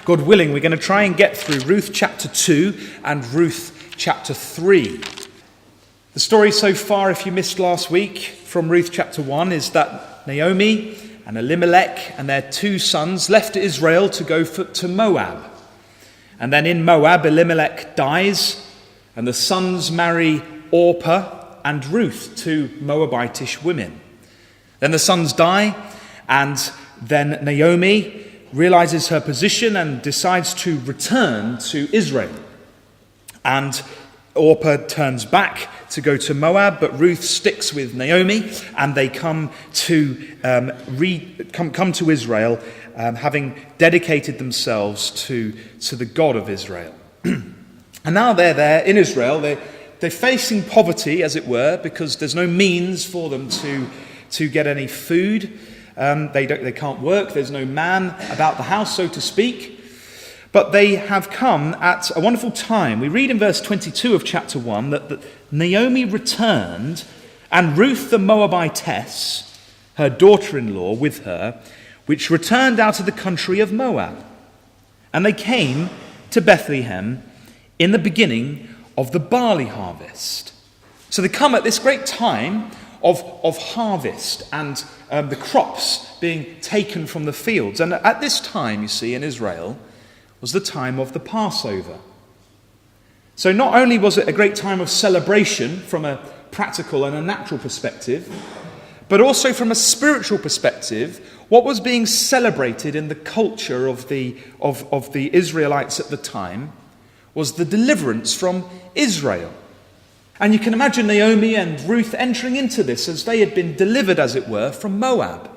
God willing, we're going to try and get through Ruth chapter 2 and Ruth chapter 3. The story so far, if you missed last week, from Ruth chapter 1 is that Naomi and Elimelech and their 2 sons left Israel to go to Moab. And then in Moab, Elimelech dies, and the sons marry Orpah and Ruth, 2 Moabitish women. Then the sons die, and then Naomi realizes her position and decides to return to Israel. And Orpah turns back to go to Moab, but Ruth sticks with Naomi, and they come to Israel, having dedicated themselves to the God of Israel. And now they're there in Israel. They're facing poverty, as it were, because there's no means for them to get any food. They can't work. There's no man about the house, so to speak. But they have come at a wonderful time. We read in verse 22 of chapter 1 that Naomi returned, and Ruth the Moabitess, her daughter-in-law, with her, which returned out of the country of Moab. And they came to Bethlehem in the beginning of the barley harvest. So they come at this great time of harvest and the crops being taken from the fields. And at this time, you see, in Israel, was the time of the Passover. So not only was it a great time of celebration from a practical and a natural perspective, but also from a spiritual perspective, what was being celebrated in the culture of the Israelites at the time was the deliverance from Israel. And you can imagine Naomi and Ruth entering into this as they had been delivered, as it were, from Moab.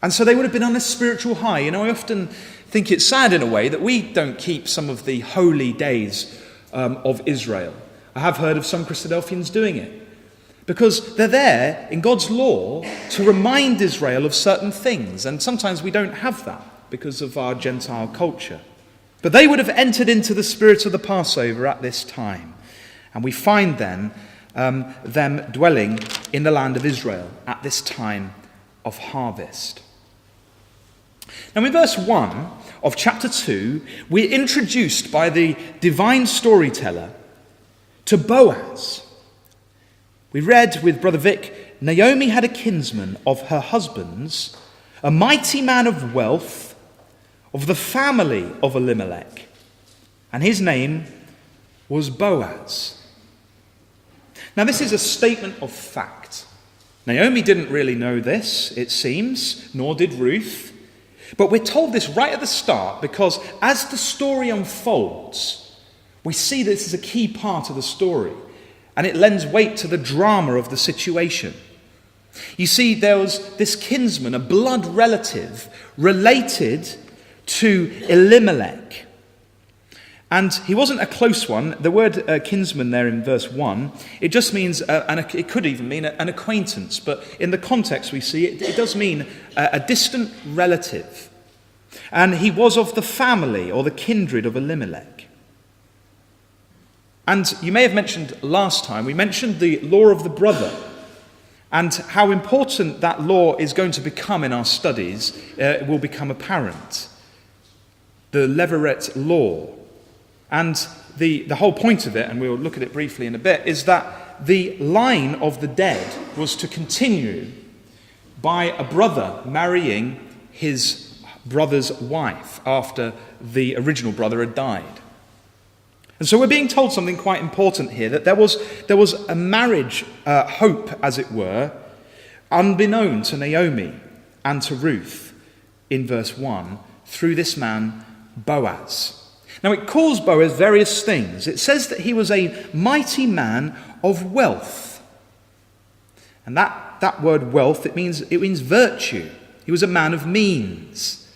And so they would have been on a spiritual high. You know, I often think it's sad in a way that we don't keep some of the holy days of Israel. I have heard of some Christadelphians doing it, because they're there in God's law to remind Israel of certain things. And sometimes we don't have that because of our Gentile culture. But they would have entered into the spirit of the Passover at this time. And we find then them dwelling in the land of Israel at this time of harvest. Now in verse 1 of chapter 2, we're introduced by the divine storyteller to Boaz. We read with Brother Vic, Naomi had a kinsman of her husband's, a mighty man of wealth, of the family of Elimelech, and his name was Boaz. Now this is a statement of fact. Naomi didn't really know this, it seems, nor did Ruth. But we're told this right at the start because as the story unfolds, we see that this is a key part of the story, and it lends weight to the drama of the situation. You see, there was this kinsman, a blood relative, related to Elimelech. And he wasn't a close one. The word kinsman there in verse 1, it just means, it could even mean an acquaintance, but in the context we see, it does mean a distant relative. And he was of the family or the kindred of Elimelech. And you may have mentioned last time, we mentioned the law of the brother and how important that law is going to become in our studies will become apparent. The Levirate law. And the whole point of it, and we'll look at it briefly in a bit, is that the line of the dead was to continue by a brother marrying his brother's wife after the original brother had died. And so we're being told something quite important here, that there was a marriage hope, as it were, unbeknown to Naomi and to Ruth in verse 1 through this man Boaz. Now it calls Boaz various things. It says that he was a mighty man of wealth. And that word wealth, it means virtue. He was a man of means.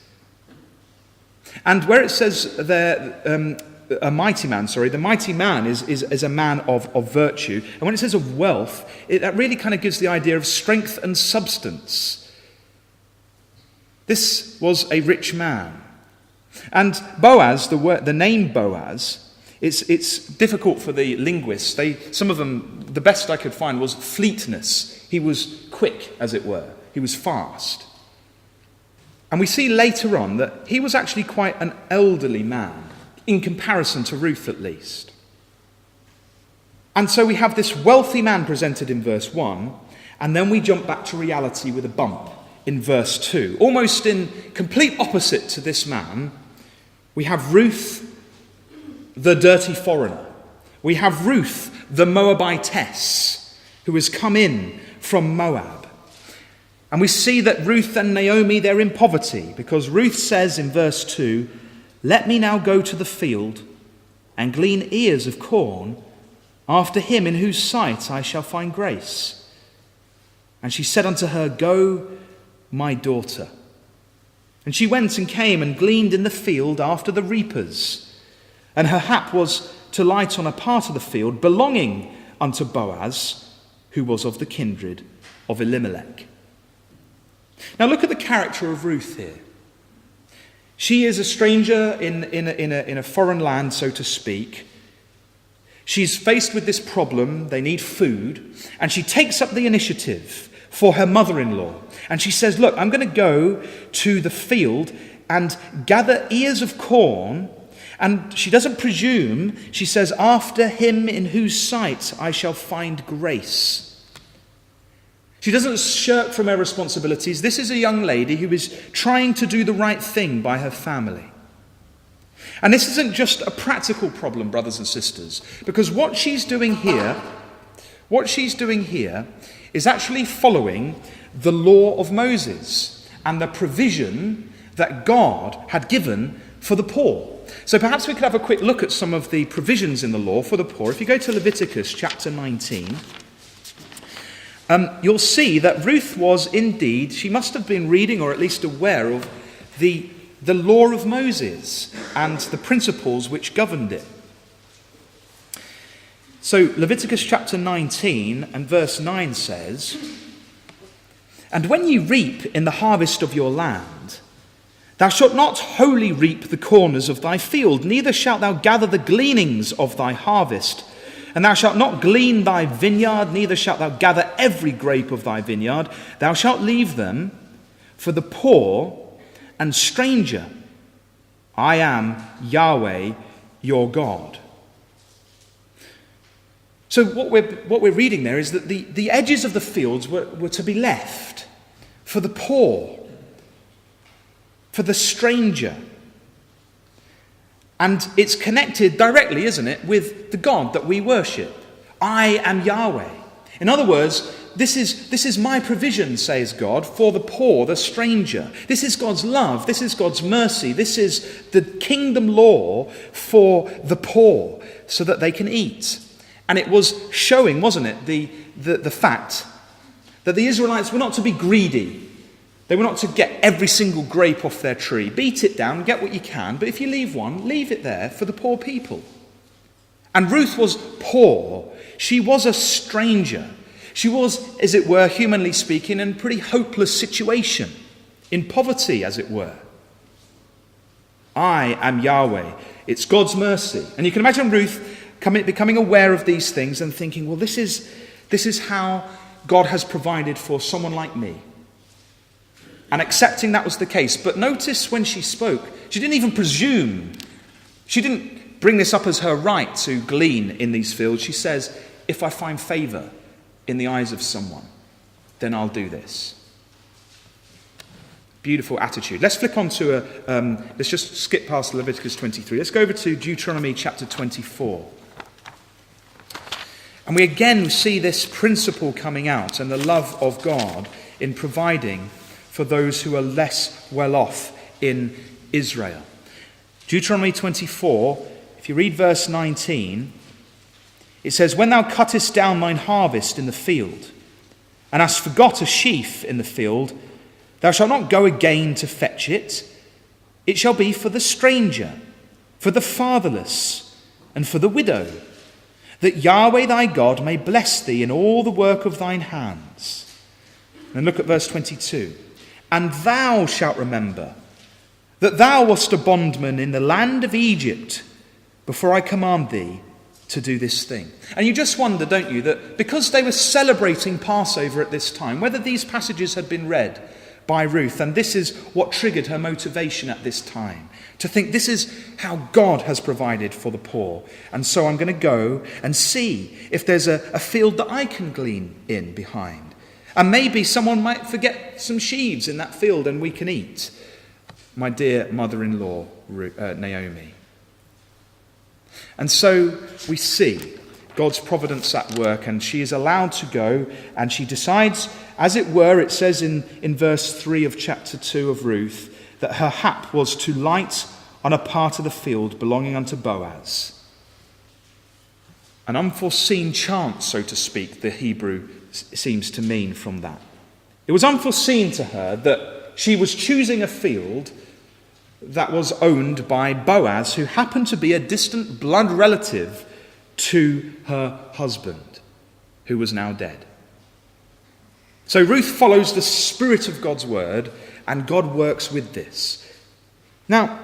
And where it says there, the mighty man is a man of virtue. And when it says of wealth, that really kind of gives the idea of strength and substance. This was a rich man. And Boaz, the name Boaz, it's difficult for the linguists. Some of them, the best I could find was fleetness. He was quick, as it were. He was fast. And we see later on that he was actually quite an elderly man, in comparison to Ruth at least. And so we have this wealthy man presented in verse 1, and then we jump back to reality with a bump in verse 2. Almost in complete opposite to this man, we have Ruth, the dirty foreigner. We have Ruth, the Moabitess, who has come in from Moab. And we see that Ruth and Naomi, they're in poverty, because Ruth says in verse 2, "Let me now go to the field and glean ears of corn after him in whose sight I shall find grace." And she said unto her, "Go, my daughter." And she went and came and gleaned in the field after the reapers. And her hap was to light on a part of the field belonging unto Boaz, who was of the kindred of Elimelech. Now look at the character of Ruth here. She is a stranger in a foreign land, so to speak. She's faced with this problem. They need food. And she takes up the initiative for her mother-in-law. And she says, "Look, I'm going to go to the field and gather ears of corn." And she doesn't presume. She says, "After him in whose sight I shall find grace." She doesn't shirk from her responsibilities. This is a young lady who is trying to do the right thing by her family. And this isn't just a practical problem, brothers and sisters, because what she's doing here is actually following the law of Moses and the provision that God had given for the poor. So perhaps we could have a quick look at some of the provisions in the law for the poor. If you go to Leviticus chapter 19, you'll see that Ruth was indeed, she must have been reading or at least aware of the law of Moses and the principles which governed it. So Leviticus chapter 19 and verse 9 says, "And when ye reap in the harvest of your land, thou shalt not wholly reap the corners of thy field, neither shalt thou gather the gleanings of thy harvest. And thou shalt not glean thy vineyard, neither shalt thou gather every grape of thy vineyard. Thou shalt leave them for the poor and stranger. I am Yahweh your God." So what we're reading there is that the edges of the fields were to be left for the poor, for the stranger. And it's connected directly, isn't it, with the God that we worship. I am Yahweh. In other words, this is my provision, says God, for the poor, the stranger. This is God's love. This is God's mercy. This is the kingdom law for the poor so that they can eat. And it was showing, wasn't it, the fact that the Israelites were not to be greedy. They were not to get every single grape off their tree. Beat it down, get what you can, but if you leave one, leave it there for the poor people. And Ruth was poor. She was a stranger. She was, as it were, humanly speaking, in a pretty hopeless situation, in poverty, as it were. I am Yahweh. It's God's mercy. And you can imagine Ruth becoming aware of these things and thinking, well, this is how God has provided for someone like me. And accepting that was the case. But notice when she spoke, she didn't even presume. She didn't bring this up as her right to glean in these fields. She says, if I find favor in the eyes of someone, then I'll do this. Beautiful attitude. Let's flick on to let's just skip past Leviticus 23. Let's go over to Deuteronomy chapter 24. And we again see this principle coming out and the love of God in providing for those who are less well off in Israel. Deuteronomy 24, if you read verse 19, it says, "When thou cuttest down thine harvest in the field, and hast forgot a sheaf in the field, thou shalt not go again to fetch it. It shall be for the stranger, for the fatherless, and for the widow, that Yahweh thy God may bless thee in all the work of thine hands." And look at verse 22. "And thou shalt remember that thou wast a bondman in the land of Egypt before I command thee to do this thing." And you just wonder, don't you, that because they were celebrating Passover at this time, whether these passages had been read by Ruth. And this is what triggered her motivation at this time, to think this is how God has provided for the poor. And so I'm going to go and see if there's a field that I can glean in behind. And maybe someone might forget some sheaves in that field and we can eat. My dear mother-in-law, Naomi. And so we see God's providence at work, and she is allowed to go, and she decides, as it were, it says in verse 3 of chapter 2 of Ruth, that her hap was to light on a part of the field belonging unto Boaz. An unforeseen chance, so to speak, the Hebrew seems to mean from that. It was unforeseen to her that she was choosing a field that was owned by Boaz, who happened to be a distant blood relative to her husband, who was now dead. So Ruth follows the spirit of God's word, and God works with this. Now,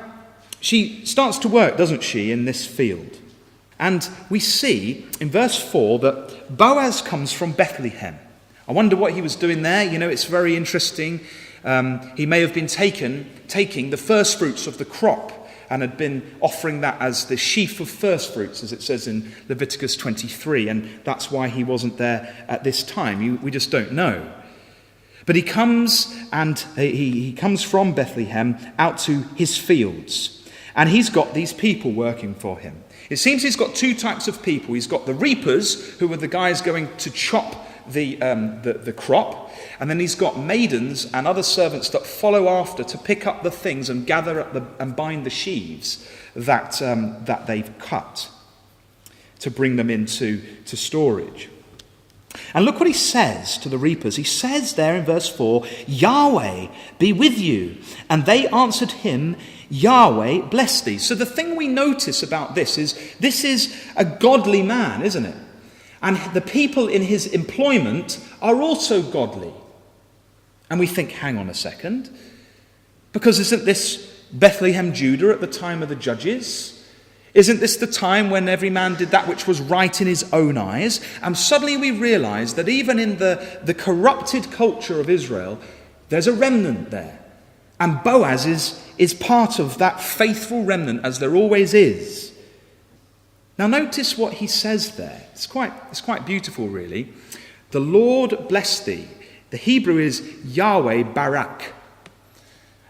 she starts to work, doesn't she, in this field. And we see in verse 4 that Boaz comes from Bethlehem. I wonder what he was doing there. You know, it's very interesting. He may have been taking the first fruits of the crop and had been offering that as the sheaf of first fruits, as it says in Leviticus 23, and that's why he wasn't there at this time. We just don't know. But he comes, and he comes from Bethlehem out to his fields, and he's got these people working for him. It seems he's got two types of people. He's got the reapers, who are the guys going to chop the crop, and then he's got maidens and other servants that follow after to pick up the things and gather up and bind the sheaves that they've cut to bring them into storage. And look what he says to the reapers. He says there in verse 4, Yahweh be with you. And they answered him, Yahweh bless thee. So the thing we notice about this is a godly man, isn't it? And the people in his employment are also godly. And we think, hang on a second, because isn't this Bethlehem, Judah at the time of the judges? Isn't this the time when every man did that which was right in his own eyes? And suddenly we realize that even in the corrupted culture of Israel, there's a remnant there. And Boaz is part of that faithful remnant, as there always is. Now notice what he says there. It's quite beautiful, really. The Lord bless thee. The Hebrew is Yahweh Barak.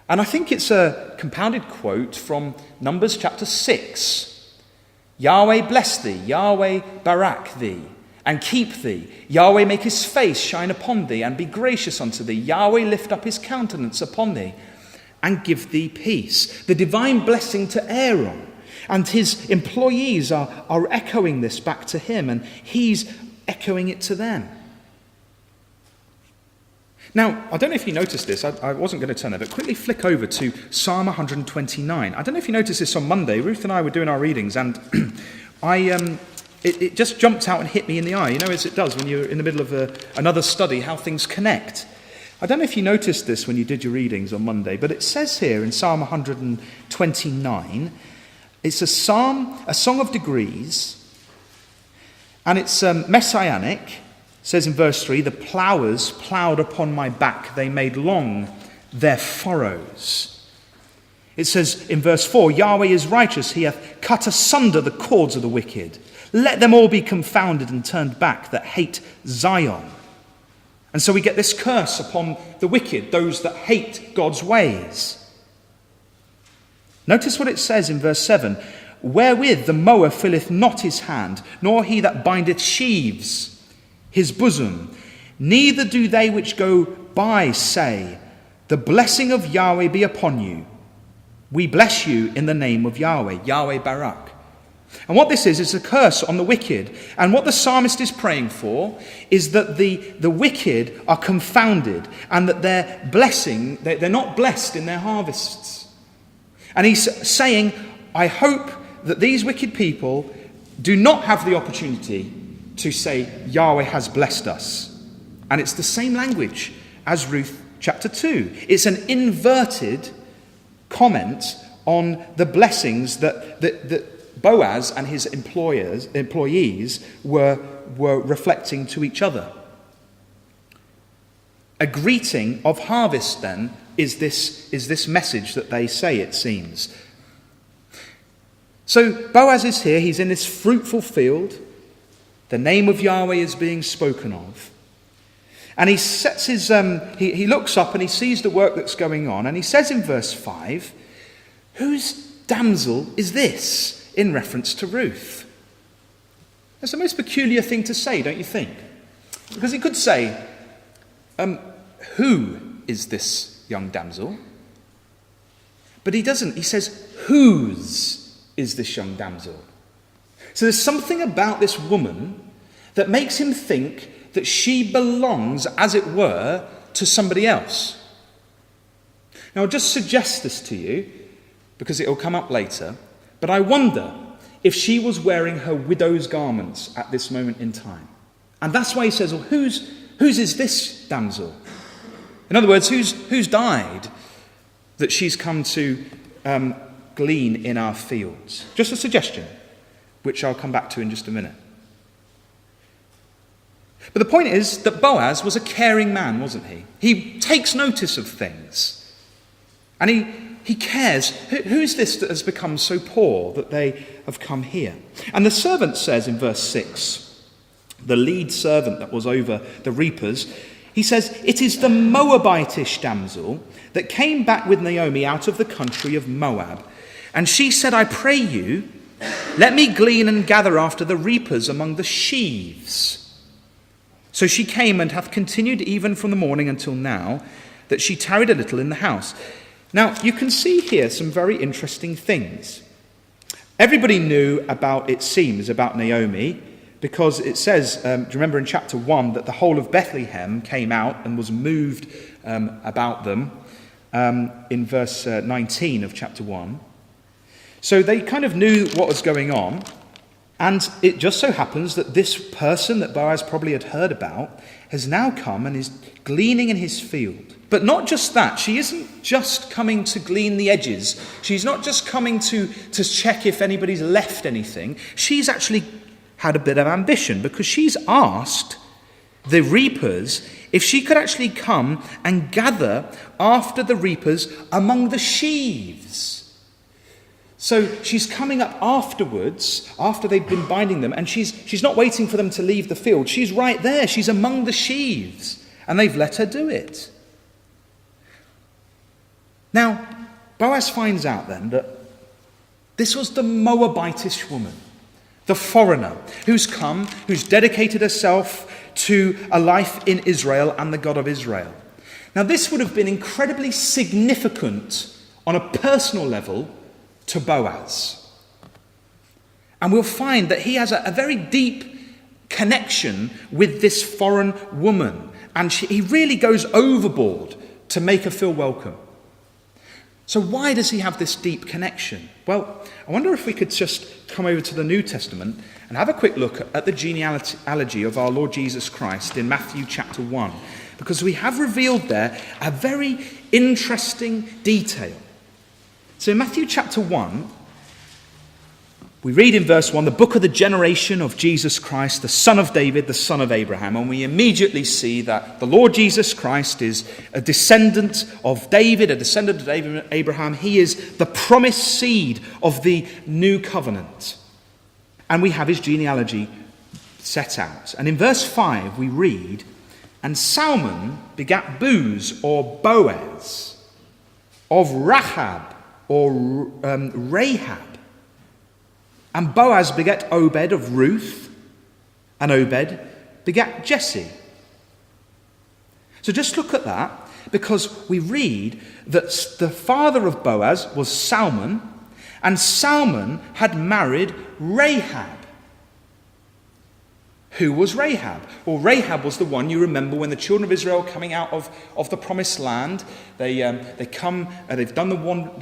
And I think it's a compounded quote from Numbers chapter 6. Yahweh bless thee, Yahweh barak thee, and keep thee. Yahweh make his face shine upon thee, and be gracious unto thee. Yahweh lift up his countenance upon thee, and give thee peace. The divine blessing to Aaron. And his employees are echoing this back to him, and he's echoing it to them. Now, I don't know if you noticed this. I wasn't going to turn it, but quickly flick over to Psalm 129. I don't know if you noticed this on Monday. Ruth and I were doing our readings, and it just jumped out and hit me in the eye. You know, as it does when you're in the middle of another study, how things connect. I don't know if you noticed this when you did your readings on Monday, but it says here in Psalm 129, it's a song of degrees, and it's messianic. It says in verse 3, the ploughers ploughed upon my back, they made long their furrows. It says in verse 4, Yahweh is righteous, he hath cut asunder the cords of the wicked. Let them all be confounded and turned back that hate Zion. And so we get this curse upon the wicked, those that hate God's ways. Notice what it says in verse 7, wherewith the mower filleth not his hand, nor he that bindeth sheaves his bosom. Neither do they which go by say, the blessing of Yahweh be upon you. We bless you in the name of Yahweh, Yahweh Barak. And what this is a curse on the wicked. And what the psalmist is praying for is that the wicked are confounded, and that their blessing, they're not blessed in their harvests. And he's saying, I hope that these wicked people do not have the opportunity to say, Yahweh has blessed us. And it's the same language as Ruth chapter 2. It's an inverted comment on the blessings that Boaz and his employees were reflecting to each other. A greeting of harvest, then, is this message that they say, it seems. So Boaz is here. He's in this fruitful field. The name of Yahweh is being spoken of. And he sets his, he looks up and he sees the work that's going on. And he says in verse 5, "Whose damsel is this?" in reference to Ruth. That's the most peculiar thing to say, don't you think? Because he could say, "Who is this young damsel?" But he doesn't. He says, "Whose is this young damsel?" So there's something about this woman that makes him think that she belongs, as it were, to somebody else. Now, I'll just suggest this to you, because it will come up later, but I wonder if she was wearing her widow's garments at this moment in time. And that's why he says, "Well, whose is this damsel?" In other words, who's died that she's come to glean in our fields? Just a suggestion, which I'll come back to in just a minute. But the point is that Boaz was a caring man, wasn't he? He takes notice of things. And he cares. Who is this that has become so poor that they have come here? And the servant says in verse 6, the lead servant that was over the reapers, he says, "It is the Moabitish damsel that came back with Naomi out of the country of Moab. And she said, 'I pray you, let me glean and gather after the reapers among the sheaves.' So she came and hath continued even from the morning until now, that she tarried a little in the house." Now, you can see here some very interesting things. Everybody knew about, it seems, about Naomi, because it says, do you remember in chapter 1, that the whole of Bethlehem came out and was moved about them in verse 19 of chapter 1. So they kind of knew what was going on. And it just so happens that this person that Boaz probably had heard about has now come and is gleaning in his field. But not just that. She isn't just coming to glean the edges. She's not just coming to check if anybody's left anything. She's actually had a bit of ambition, because she's asked the reapers if she could actually come and gather after the reapers among the sheaves. So she's coming up afterwards, after they've been binding them, and she's not waiting for them to leave the field. She's right there. She's among the sheaves, and they've let her do it. Now, Boaz finds out then that this was the Moabitish woman, the foreigner, who's come, who's dedicated herself to a life in Israel and the God of Israel. Now, this would have been incredibly significant on a personal level to Boaz. And we'll find that he has a very deep connection with this foreign woman. And he really goes overboard to make her feel welcome. So why does he have this deep connection? Well, I wonder if we could just come over to the New Testament and have a quick look at the genealogy of our Lord Jesus Christ in Matthew chapter 1. Because we have revealed there a very interesting detail. So in Matthew chapter 1, we read in verse 1, the book of the generation of Jesus Christ, the son of David, the son of Abraham. And we immediately see that the Lord Jesus Christ is a descendant of David, a descendant of Abraham. He is the promised seed of the new covenant. And we have his genealogy set out. And in verse 5 we read, "And Salmon begat Boaz or Boaz of Rahab or Rahab. And Boaz begat Obed of Ruth, and Obed begat Jesse." So just look at that, because we read that the father of Boaz was Salmon, and Salmon had married Rahab. Who was Rahab? Well, Rahab was the one, you remember, when the children of Israel are coming out of the promised land, they come, they've done the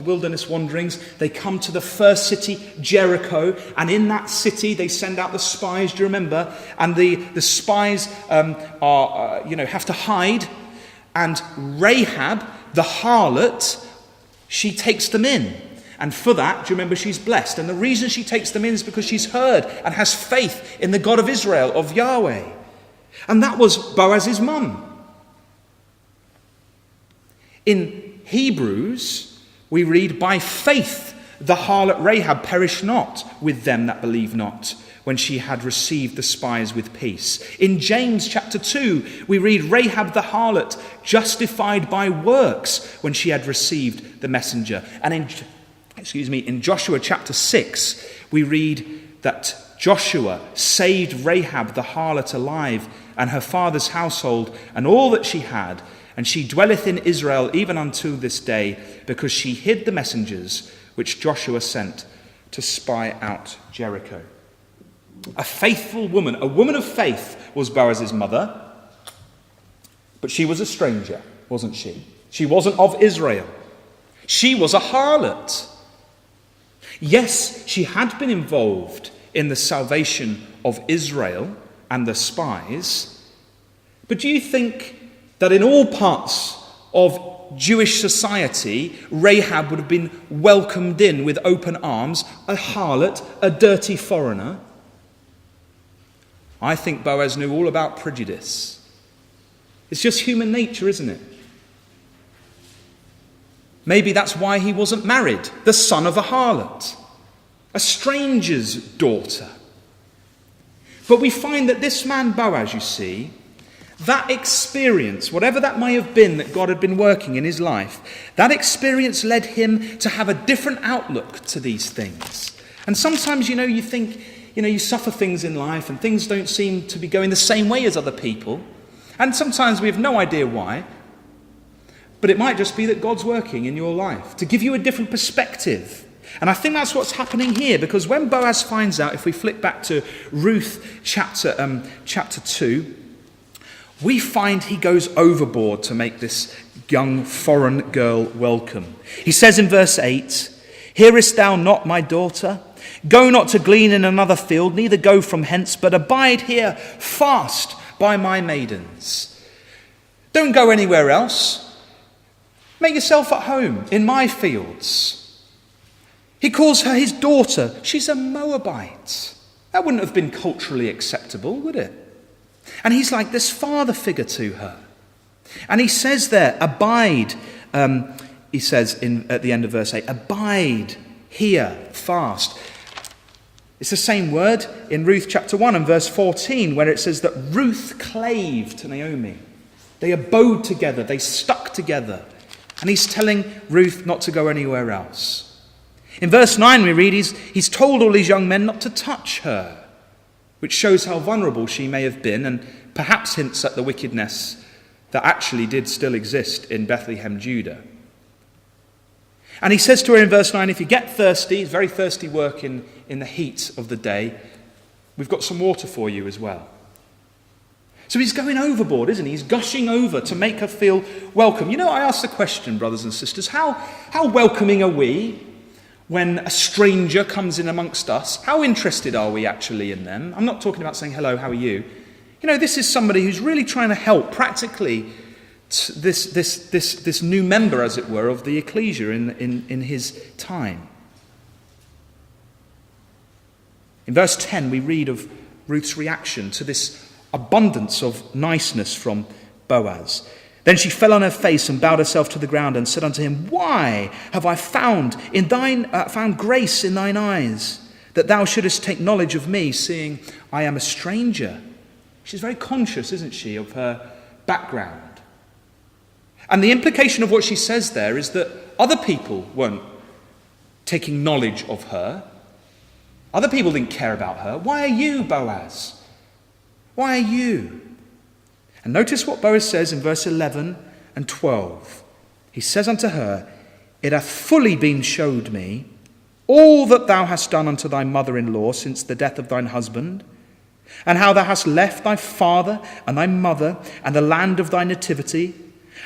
wilderness wanderings, they come to the first city, Jericho, and in that city they send out the spies, do you remember? And the spies have to hide, and Rahab, the harlot, she takes them in. And for that, do you remember, she's blessed. And the reason she takes them in is because she's heard and has faith in the God of Israel, of Yahweh. And that was Boaz's mum. In Hebrews, we read, by faith the harlot Rahab perished not with them that believe not, when she had received the spies with peace. In James chapter 2, we read Rahab the harlot justified by works when she had received the messenger. And in Joshua chapter 6, we read that Joshua saved Rahab the harlot alive and her father's household and all that she had, and she dwelleth in Israel even unto this day, because she hid the messengers which Joshua sent to spy out Jericho. A faithful woman, a woman of faith, was Boaz's mother, but she was a stranger, wasn't she? She wasn't of Israel. She was a harlot. Yes, she had been involved in the salvation of Israel and the spies, but do you think that in all parts of Jewish society, Rahab would have been welcomed in with open arms, a harlot, a dirty foreigner? I think Boaz knew all about prejudice. It's just human nature, isn't it? Maybe that's why he wasn't married, the son of a harlot, a stranger's daughter. But we find that this man Boaz, you see, that experience, whatever that may have been that God had been working in his life, that experience led him to have a different outlook to these things. And sometimes, you think, you suffer things in life and things don't seem to be going the same way as other people. And sometimes we have no idea why. But it might just be that God's working in your life to give you a different perspective. And I think that's what's happening here, because when Boaz finds out, if we flip back to Ruth chapter 2, we find he goes overboard to make this young foreign girl welcome. He says in verse 8, "Hearest thou not, my daughter? Go not to glean in another field, neither go from hence, but abide here fast by my maidens." Don't go anywhere else. Make yourself at home in my fields. He calls her his daughter. She's a Moabite. That wouldn't have been culturally acceptable, would it? And he's like this father figure to her. And he says there, abide, he says at the end of verse 8, abide here fast. It's the same word in Ruth chapter 1 and verse 14, where it says that Ruth clave to Naomi. They abode together, they stuck together. And he's telling Ruth not to go anywhere else. In verse 9 we read he's told all these young men not to touch her, which shows how vulnerable she may have been and perhaps hints at the wickedness that actually did still exist in Bethlehem, Judah. And he says to her in verse 9, if you get thirsty, it's very thirsty work in the heat of the day, we've got some water for you as well. So he's going overboard, isn't he? He's gushing over to make her feel welcome. I ask the question, brothers and sisters, how welcoming are we when a stranger comes in amongst us? How interested are we actually in them? I'm not talking about saying, hello, how are you? This is somebody who's really trying to help practically this new member, as it were, of the ecclesia in his time. In verse 10, we read of Ruth's reaction to this abundance of niceness from Boaz. Then she fell on her face and bowed herself to the ground and said unto him, "Why have I found grace in thine eyes, that thou shouldest take knowledge of me, seeing I am a stranger?" She's very conscious, isn't she, of her background. And the implication of what she says there is that other people weren't taking knowledge of her. Other people didn't care about her. Why are you, Boaz? Why are you? And notice what Boaz says in verse 11 and 12. He says unto her, "It hath fully been showed me all that thou hast done unto thy mother-in-law since the death of thine husband, and how thou hast left thy father and thy mother and the land of thy nativity,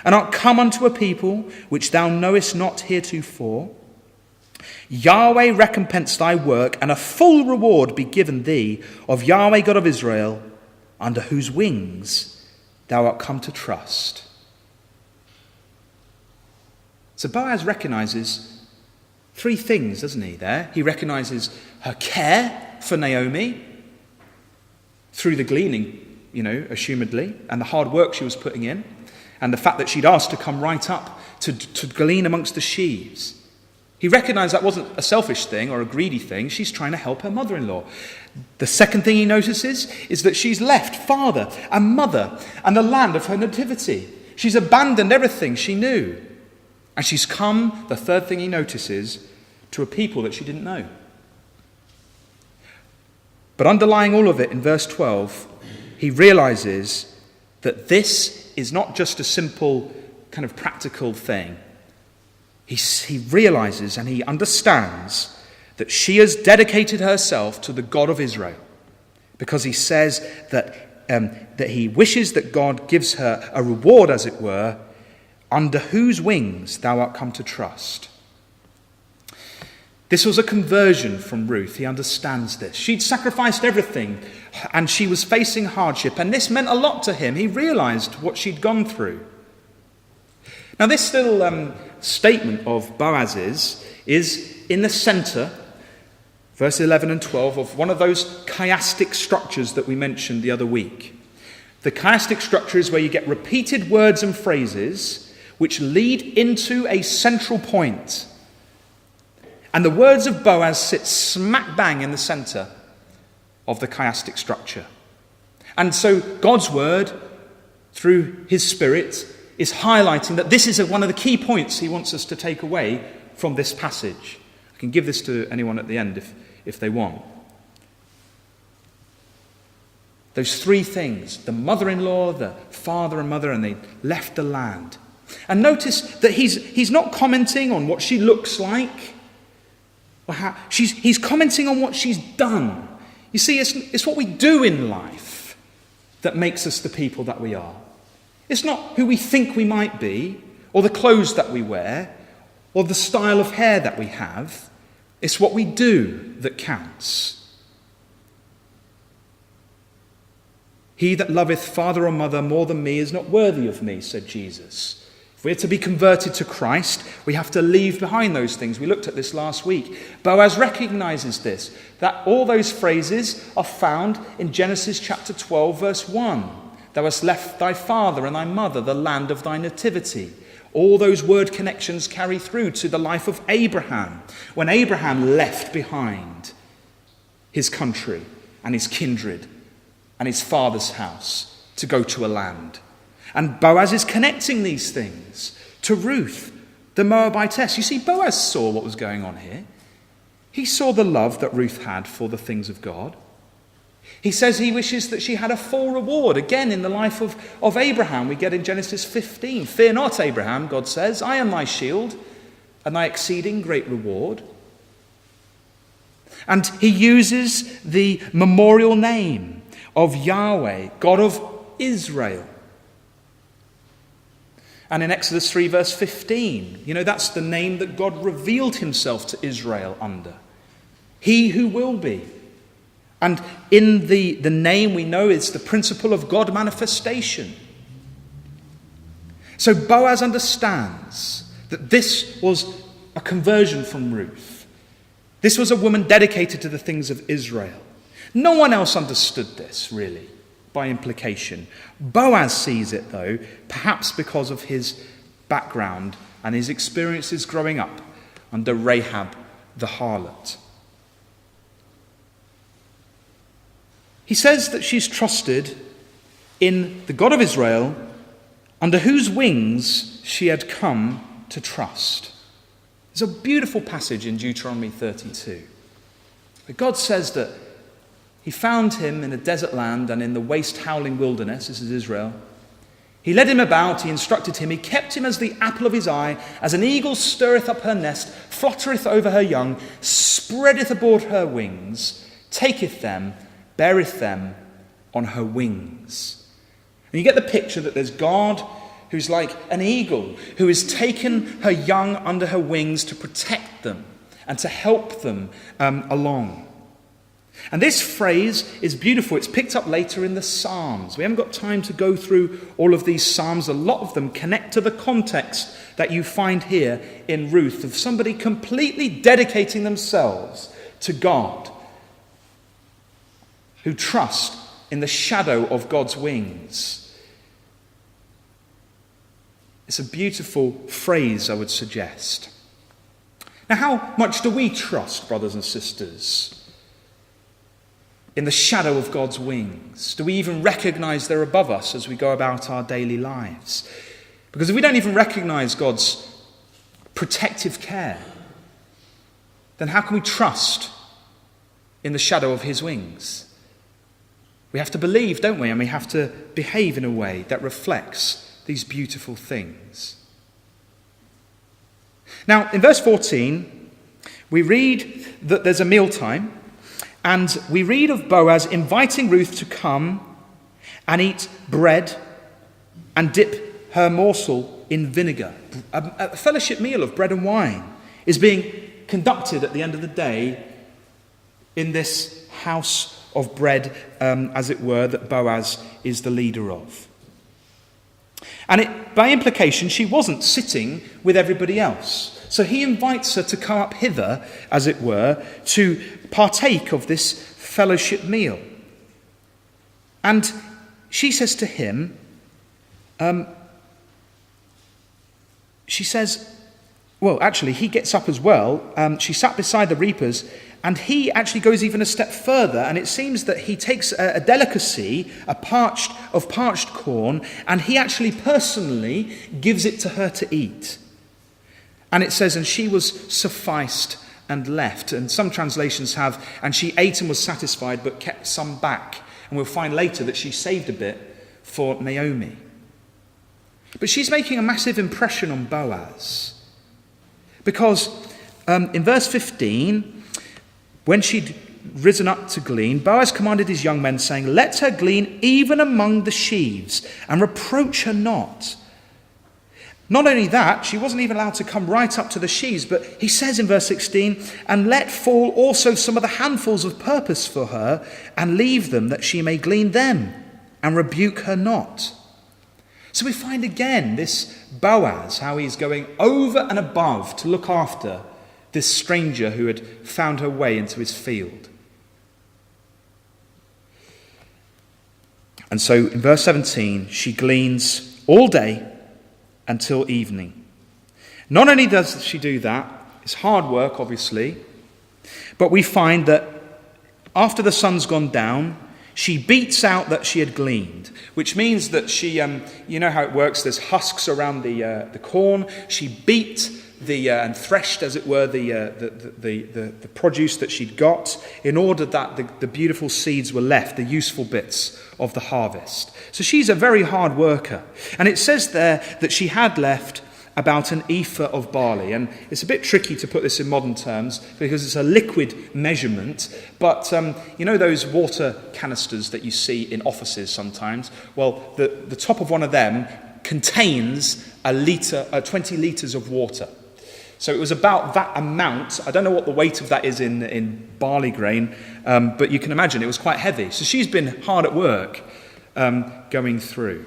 and art come unto a people which thou knowest not heretofore. Yahweh recompense thy work, and a full reward be given thee of Yahweh God of Israel, under whose wings thou art come to trust." So Boaz recognizes three things, doesn't he, there? He recognizes her care for Naomi through the gleaning, assumedly, and the hard work she was putting in, and the fact that she'd asked to come right up to glean amongst the sheaves. He recognized that wasn't a selfish thing or a greedy thing. She's trying to help her mother-in-law. The second thing he notices is that she's left father and mother and the land of her nativity. She's abandoned everything she knew. And she's come, the third thing he notices, to a people that she didn't know. But underlying all of it in verse 12, he realizes that this is not just a simple kind of practical thing. He realizes and he understands that she has dedicated herself to the God of Israel, because he says that he wishes that God gives her a reward, as it were, under whose wings thou art come to trust. This was a conversion from Ruth. He understands this. She'd sacrificed everything and she was facing hardship, and this meant a lot to him. He realized what she'd gone through. Now, this little statement of Boaz's is in the center, verse 11 and 12, of one of those chiastic structures that we mentioned the other week. The chiastic structure is where you get repeated words and phrases which lead into a central point. And the words of Boaz sit smack bang in the center of the chiastic structure. And so God's word, through his Spirit, is highlighting that this is one of the key points he wants us to take away from this passage. I can give this to anyone at the end if they want. Those three things, the mother-in-law, the father and mother, and they left the land. And notice that he's not commenting on what she looks like, or how he's commenting on what she's done. You see, it's what we do in life that makes us the people that we are. It's not who we think we might be, or the clothes that we wear, or the style of hair that we have. It's what we do that counts. He that loveth father or mother more than me is not worthy of me, said Jesus. If we're to be converted to Christ, we have to leave behind those things. We looked at this last week. Boaz recognizes this, that all those phrases are found in Genesis chapter 12, verse 1. Thou hast left thy father and thy mother, the land of thy nativity. All those word connections carry through to the life of Abraham, when Abraham left behind his country and his kindred and his father's house to go to a land. And Boaz is connecting these things to Ruth, the Moabitess. You see, Boaz saw what was going on here. He saw the love that Ruth had for the things of God. He says he wishes that she had a full reward. Again, in the life of Abraham, we get in Genesis 15. Fear not, Abraham, God says, I am thy shield and thy exceeding great reward. And he uses the memorial name of Yahweh, God of Israel. And in Exodus 3, verse 15, that's the name that God revealed himself to Israel under. He who will be. And in the name we know is the principle of God manifestation. So Boaz understands that this was a conversion from Ruth. This was a woman dedicated to the things of Israel. No one else understood this, really, by implication. Boaz sees it, though, perhaps because of his background and his experiences growing up under Rahab the harlot. He says that she's trusted in the God of Israel, under whose wings she had come to trust. There's a beautiful passage in Deuteronomy 32, where God says that he found him in a desert land and in the waste howling wilderness. This is Israel. He led him about, he instructed him, he kept him as the apple of his eye, as an eagle stirreth up her nest, fluttereth over her young, spreadeth abroad her wings, taketh them, beareth them on her wings. And you get the picture that there's God who's like an eagle, who has taken her young under her wings to protect them and to help them along. And this phrase is beautiful. It's picked up later in the Psalms. We haven't got time to go through all of these Psalms. A lot of them connect to the context that you find here in Ruth, of somebody completely dedicating themselves to God, who trust in the shadow of God's wings. It's a beautiful phrase, I would suggest. Now, how much do we trust, brothers and sisters, in the shadow of God's wings? Do we even recognize they're above us as we go about our daily lives? Because if we don't even recognize God's protective care, then how can we trust in the shadow of his wings? We have to believe, don't we? And we have to behave in a way that reflects these beautiful things. Now, in verse 14, we read that there's a mealtime, and we read of Boaz inviting Ruth to come and eat bread and dip her morsel in vinegar. A fellowship meal of bread and wine is being conducted at the end of the day in this house of bread, as it were, that Boaz is the leader of. And by implication, she wasn't sitting with everybody else. So he invites her to come up hither, as it were, to partake of this fellowship meal. And she says to him, she says, well, actually, he gets up as well. She sat beside the reapers, and he actually goes even a step further, and it seems that he takes a delicacy, parched corn, and he actually personally gives it to her to eat. And it says, and she was sufficed and left. And some translations have, and she ate and was satisfied, but kept some back. And we'll find later that she saved a bit for Naomi. But she's making a massive impression on Boaz. Because in verse 15, when she'd risen up to glean, Boaz commanded his young men, saying, "Let her glean even among the sheaves, and reproach her not." Not only that, she wasn't even allowed to come right up to the sheaves, but he says in verse 16, "And let fall also some of the handfuls of purpose for her, and leave them, that she may glean them, and rebuke her not." So we find again this Boaz, how he's going over and above to look after this stranger who had found her way into his field. And so in verse 17, she gleans all day until evening. Not only does she do that, it's hard work obviously, but we find that after the sun's gone down, she beats out that she had gleaned, which means that she, you know how it works, there's husks around the corn. She beat and threshed, as it were, the produce that she'd got, in order that the beautiful seeds were left, the useful bits of the harvest. So she's a very hard worker. And it says there that she had left about an ephah of barley. And it's a bit tricky to put this in modern terms because it's a liquid measurement. But you know those water canisters that you see in offices sometimes? Well, the top of one of them contains 20 litres of water. So it was about that amount. I don't know what the weight of that is in barley grain, but you can imagine it was quite heavy. So she's been hard at work going through.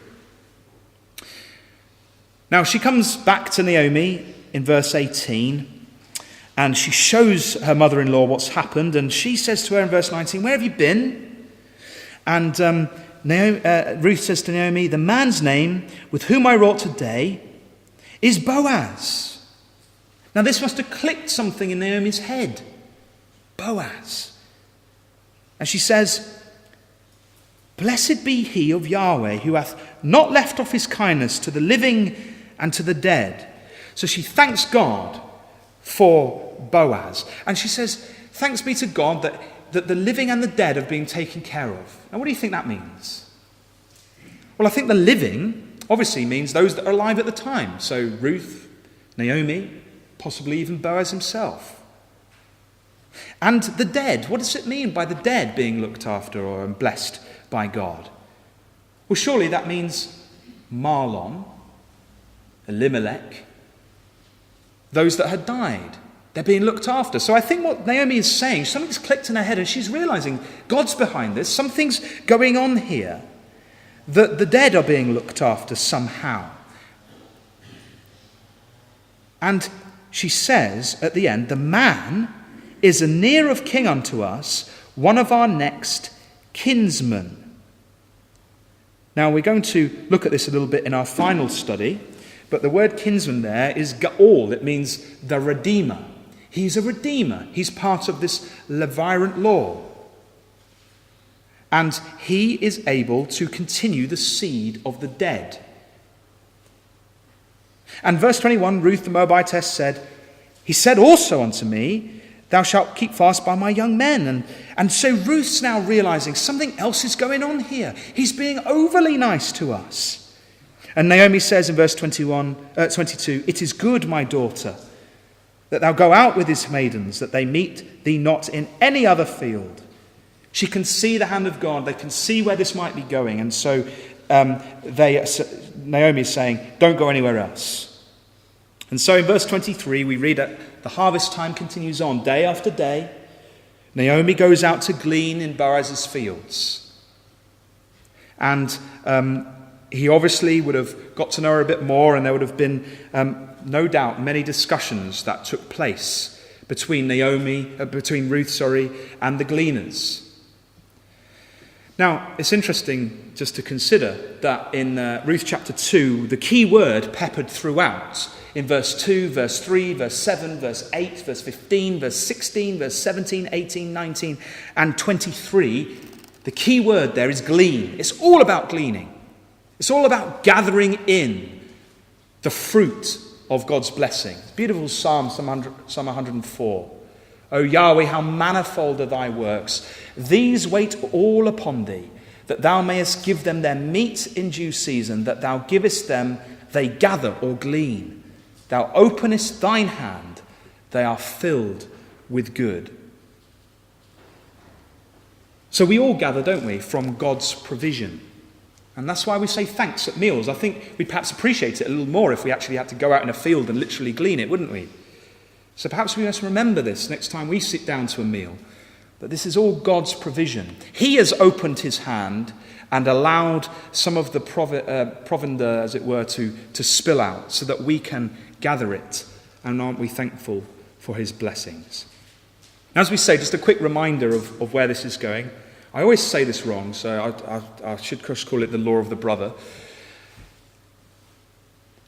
Now she comes back to Naomi in verse 18, and she shows her mother-in-law what's happened, and she says to her in verse 19, "Where have you been?" And Ruth says to Naomi, "The man's name with whom I wrought today is Boaz." Now this must have clicked something in Naomi's head. Boaz. And she says, "Blessed be he of Yahweh, who hath not left off his kindness to the living and to the dead." So she thanks God for Boaz. And she says, thanks be to God that the living and the dead are being taken care of. Now what do you think that means? Well, I think the living obviously means those that are alive at the time. So Ruth, Naomi, possibly even Boaz himself. And the dead, what does it mean by the dead being looked after or blessed by God? Well, surely that means Mahlon, Elimelech, those that had died. They're being looked after. So I think what Naomi is saying, something's clicked in her head and she's realizing God's behind this. Something's going on here. That the dead are being looked after somehow. And she says at the end, "The man is a near of kin unto us, one of our next kinsmen." Now we're going to look at this a little bit in our final study, But the word kinsman there is ga'al. It means the redeemer. He's a redeemer. He's part of this levirate law. And he is able to continue the seed of the dead. And verse 21, Ruth the Moabitess said, he said also unto me, thou shalt keep fast by my young men. And so Ruth's now realizing something else is going on here. He's being overly nice to us. And Naomi says in verse 22, it is good, my daughter, that thou go out with his maidens, that they meet thee not in any other field. She can see the hand of God. They can see where this might be going. And so Naomi is saying, don't go anywhere else. And so in verse 23, we read that the harvest time continues on day after day. Naomi goes out to glean in Boaz's fields. And he obviously would have got to know her a bit more, and there would have been, no doubt, many discussions that took place between Ruth, and the gleaners. Now, it's interesting just to consider that in Ruth chapter 2, the key word peppered throughout in verse 2, verse 3, verse 7, verse 8, verse 15, verse 16, verse 17, 18, 19, and 23, the key word there is glean. It's all about gleaning. It's all about gathering in the fruit of God's blessing. Beautiful Psalm 104. O Yahweh, how manifold are thy works. These wait all upon thee, that thou mayest give them their meat in due season, that thou givest them, they gather or glean. Thou openest thine hand, they are filled with good. So we all gather, don't we, from God's provision. And that's why we say thanks at meals. I think we'd perhaps appreciate it a little more if we actually had to go out in a field and literally glean it, wouldn't we? So perhaps we must remember this next time we sit down to a meal, that this is all God's provision. He has opened his hand and allowed some of the provender, as it were, to spill out so that we can gather it. And aren't we thankful for his blessings? As we say, just a quick reminder of where this is going. I always say this wrong, so I should just call it the law of the brother.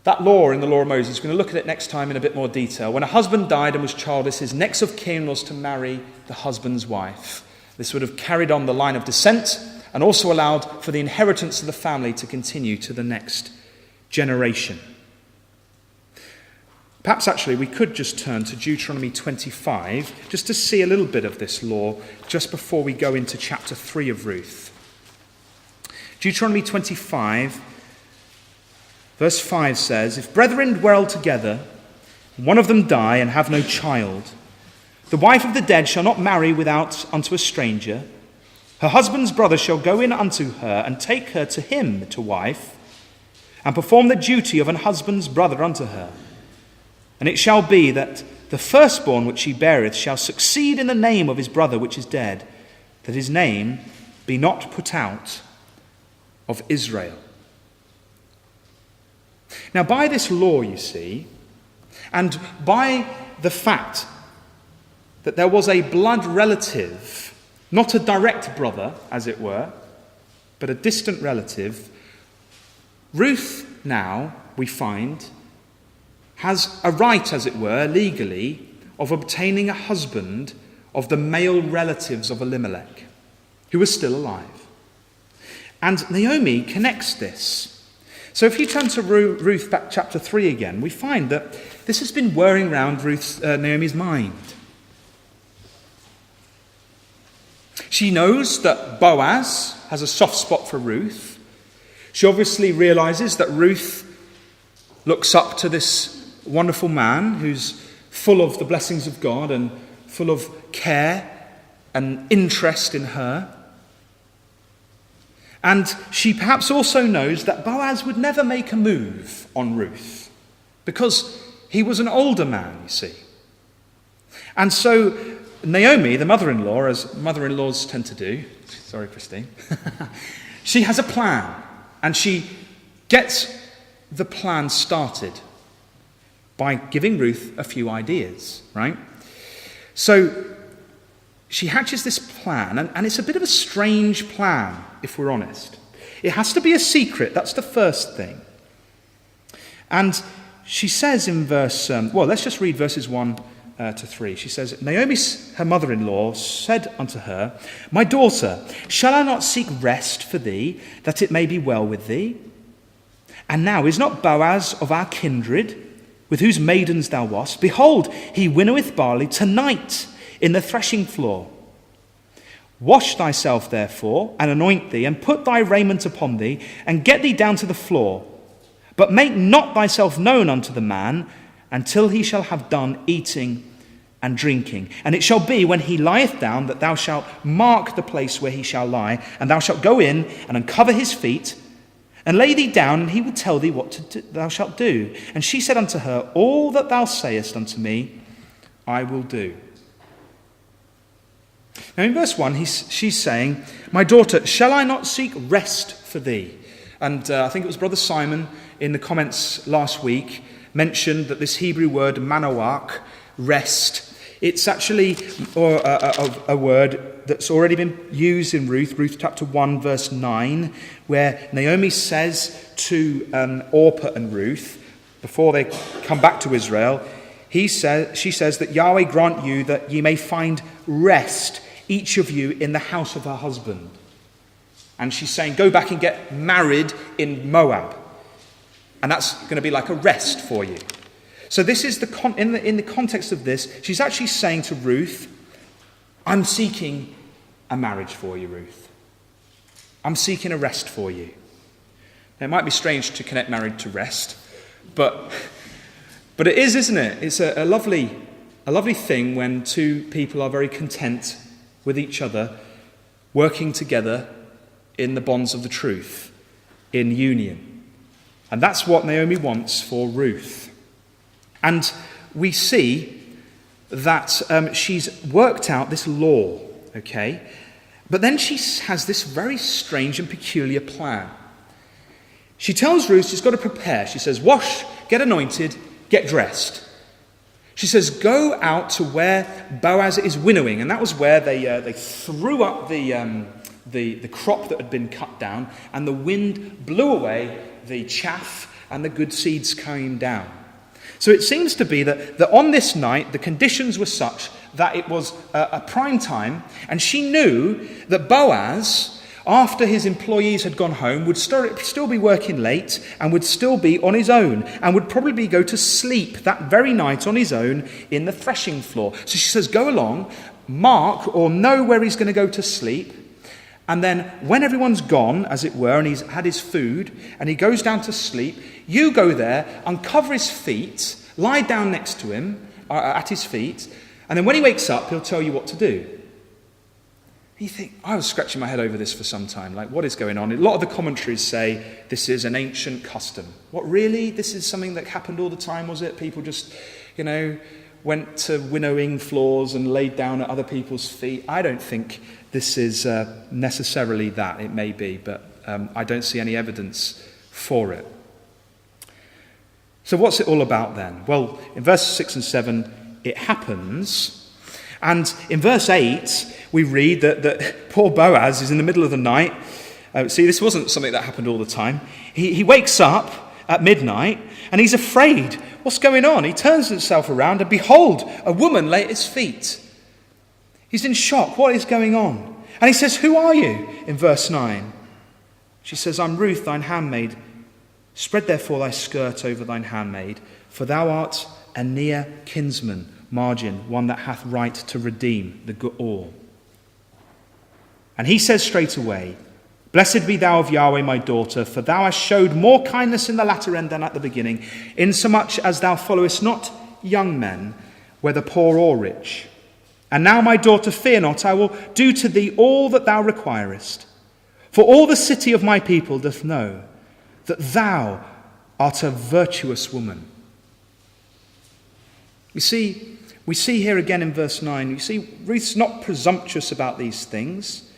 That law in the law of Moses, we're going to look at it next time in a bit more detail. When a husband died and was childless, his next of kin was to marry the husband's wife. This would have carried on the line of descent and also allowed for the inheritance of the family to continue to the next generation. Perhaps actually we could just turn to Deuteronomy 25 just to see a little bit of this law just before we go into chapter 3 of Ruth. Deuteronomy 25 verse 5 says, if brethren dwell together, one of them die and have no child, the wife of the dead shall not marry without unto a stranger. Her husband's brother shall go in unto her and take her to him to wife, and perform the duty of an husband's brother unto her. And it shall be that the firstborn which she beareth shall succeed in the name of his brother which is dead, that his name be not put out of Israel. Now, by this law, you see, and by the fact that there was a blood relative, not a direct brother, as it were, but a distant relative, Ruth now, we find, has a right, as it were, legally, of obtaining a husband of the male relatives of Elimelech, who is still alive. And Naomi connects this. So if you turn to Ruth chapter 3 again, we find that this has been whirring around Naomi's mind. She knows that Boaz has a soft spot for Ruth. She obviously realizes that Ruth looks up to this wonderful man who's full of the blessings of God and full of care and interest in her. And she perhaps also knows that Boaz would never make a move on Ruth because he was an older man, you see. And so Naomi, the mother-in-law, as mother-in-laws tend to do, sorry, Christine, she has a plan, and she gets the plan started by giving Ruth a few ideas, right? So she hatches this plan, and it's a bit of a strange plan, if we're honest. It has to be a secret, that's the first thing. And she says in let's just read verses 1 to 3. She says, Naomi, her mother-in-law, said unto her, My daughter, shall I not seek rest for thee, that it may be well with thee? And now is not Boaz of our kindred, with whose maidens thou wast? Behold, he winnoweth barley tonight in the threshing floor. Wash thyself, therefore, and anoint thee, and put thy raiment upon thee, and get thee down to the floor. But make not thyself known unto the man, until he shall have done eating and drinking. And it shall be, when he lieth down, that thou shalt mark the place where he shall lie, and thou shalt go in and uncover his feet, and lay thee down, and he will tell thee what thou shalt do. And she said unto her, All that thou sayest unto me, I will do. Now in verse 1, she's saying, My daughter, shall I not seek rest for thee? And I think it was Brother Simon in the comments last week mentioned that this Hebrew word manawak, rest, it's actually a word that's already been used in Ruth chapter 1, verse 9, where Naomi says to Orpah and Ruth, before they come back to Israel, she says that Yahweh grant you that ye may find rest, each of you, in the house of her husband. And she's saying, go back and get married in Moab. And that's going to be like a rest for you. So this is in the context of this, she's actually saying to Ruth, I'm seeking a marriage for you, Ruth. I'm seeking a rest for you. Now, it might be strange to connect marriage to rest, but it is, isn't it? It's a lovely thing when two people are very content with each other, working together in the bonds of the truth, in union. And that's what Naomi wants for Ruth. And we see that she's worked out this law, okay? But then she has this very strange and peculiar plan. She tells Ruth she's got to prepare. She says, wash, get anointed, get dressed. She says, go out to where Boaz is winnowing. And that was where they threw up the crop that had been cut down, and the wind blew away the chaff, and the good seeds came down. So it seems to be that on this night, the conditions were such that it was a prime time, and she knew that Boaz, after his employees had gone home, would still be working late and would still be on his own and would probably go to sleep that very night on his own in the threshing floor. So she says, go along, mark or know where he's going to go to sleep, and then when everyone's gone, as it were, and he's had his food and he goes down to sleep, you go there, uncover his feet, lie down next to him, at his feet, and then when he wakes up, he'll tell you what to do. You think, I was scratching my head over this for some time, like, what is going on? A lot of the commentaries say this is an ancient custom. What, really? This is something that happened all the time, was it? People just, went to winnowing floors and laid down at other people's feet. I don't think this is necessarily that. It may be, but I don't see any evidence for it. So what's it all about then? Well, in verses 6 and 7, it happens. And in verse 8, we read that poor Boaz is in the middle of the night. See, this wasn't something that happened all the time. He wakes up at midnight and he's afraid. What's going on? He turns himself around and behold, a woman lay at his feet. He's in shock. What is going on? And he says, who are you? In verse 9. She says, I'm Ruth, thine handmaid. Spread therefore thy skirt over thine handmaid, for thou art a near kinsman, margin, one that hath right to redeem the all. And he says straight away, Blessed be thou of Yahweh, my daughter, for thou hast showed more kindness in the latter end than at the beginning, insomuch as thou followest not young men, whether poor or rich. And now, my daughter, fear not, I will do to thee all that thou requirest. For all the city of my people doth know that thou art a virtuous woman. We see here again in verse 9, you see, Ruth's not presumptuous about these things.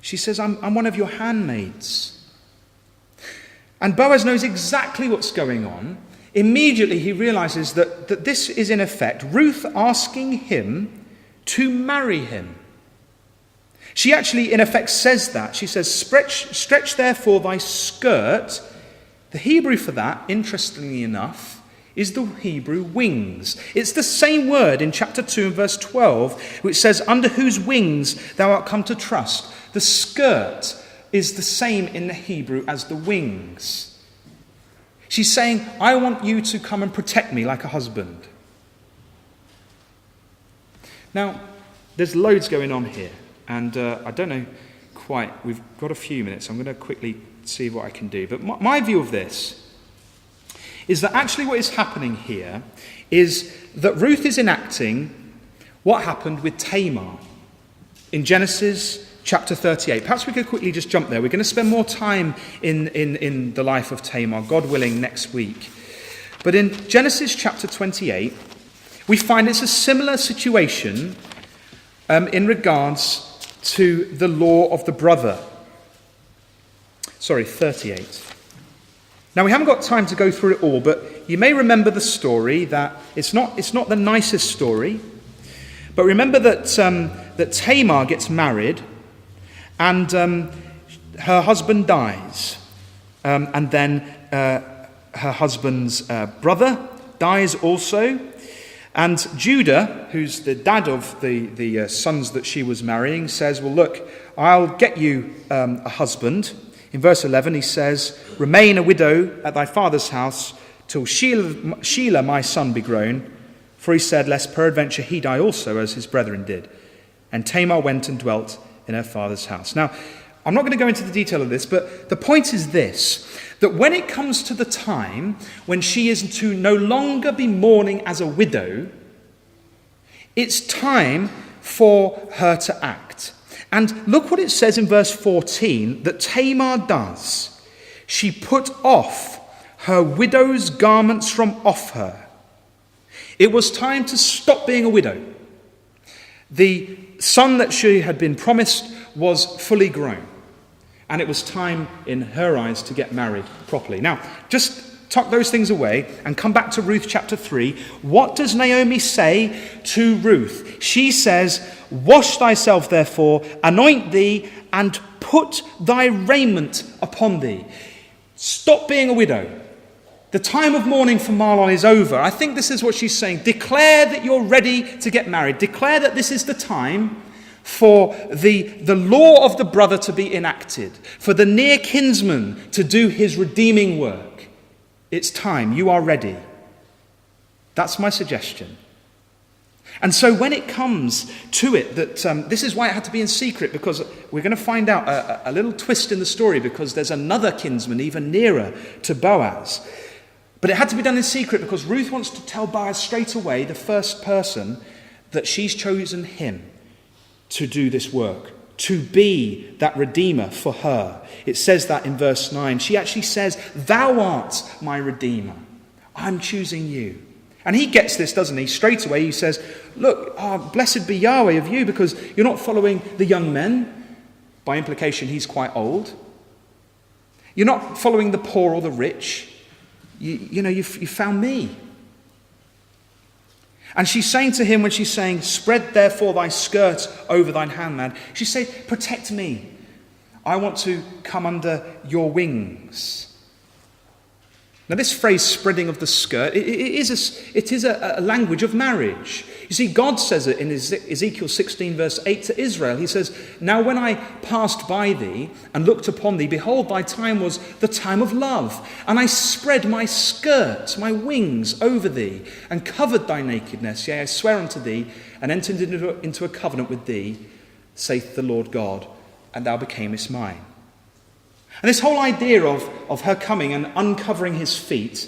She says, I'm one of your handmaids. And Boaz knows exactly what's going on. Immediately he realizes that this is in effect Ruth asking him to marry him. She actually in effect says that. She says, stretch therefore thy skirt The Hebrew for that, interestingly enough, is the Hebrew wings. It's the same word in chapter 2 and verse 12, which says, under whose wings thou art come to trust. The skirt is the same in the Hebrew as the wings. She's saying, I want you to come and protect me like a husband. Now, there's loads going on here, and I don't know quite, we've got a few minutes, I'm going to quickly see what I can do. But my view of this is that actually what is happening here is that Ruth is enacting what happened with Tamar in Genesis chapter 38. Perhaps we could quickly just jump there. We're going to spend more time in the life of Tamar, God willing, next week. But in Genesis chapter 28, we find it's a similar situation in regards to the law of the brother. 38. Now, we haven't got time to go through it all, but you may remember the story that it's not the nicest story. But remember that Tamar gets married and her husband dies. And then her husband's brother dies also. And Judah, who's the dad of the sons that she was marrying, says, well, look, I'll get you a husband. In verse 11, he says, remain a widow at thy father's house till Shelah my son be grown. For he said, lest peradventure he die also, as his brethren did. And Tamar went and dwelt in her father's house. Now, I'm not going to go into the detail of this, but the point is this, that when it comes to the time when she is to no longer be mourning as a widow, it's time for her to act. And look what it says in verse 14 that Tamar does. She put off her widow's garments from off her. It was time to stop being a widow. The son that she had been promised was fully grown. And it was time in her eyes to get married properly. Now, just tuck those things away and come back to Ruth chapter 3. What does Naomi say to Ruth? She says, wash thyself therefore, anoint thee, and put thy raiment upon thee. Stop being a widow. The time of mourning for Mahlon is over. I think this is what she's saying. Declare that you're ready to get married. Declare that this is the time for the law of the brother to be enacted, for the near kinsman to do his redeeming work. It's time. You are ready. That's my suggestion. And so when it comes to it, that this is why it had to be in secret, because we're going to find out a little twist in the story, because there's another kinsman even nearer to Boaz. But it had to be done in secret because Ruth wants to tell Boaz straight away, the first person, that she's chosen him to do this work, to be that redeemer for her. It says that in verse 9. She actually says, thou art my redeemer. I'm choosing you. And he gets this, doesn't he? Straight away he says, look, blessed be Yahweh of you, because you're not following the young men. By implication, he's quite old. You're not following the poor or the rich. You found me. And she's saying to him, when she's saying, spread therefore thy skirt over thine handmaid, she's saying, protect me. I want to come under your wings. Now this phrase, spreading of the skirt, it is a language of marriage. You see, God says it in Ezekiel 16 verse 8 to Israel. He says, now when I passed by thee and looked upon thee, behold, thy time was the time of love. And I spread my skirt, my wings over thee, and covered thy nakedness. Yea, I swear unto thee, and entered into a covenant with thee, saith the Lord God, and thou becamest mine. And this whole idea of her coming and uncovering his feet,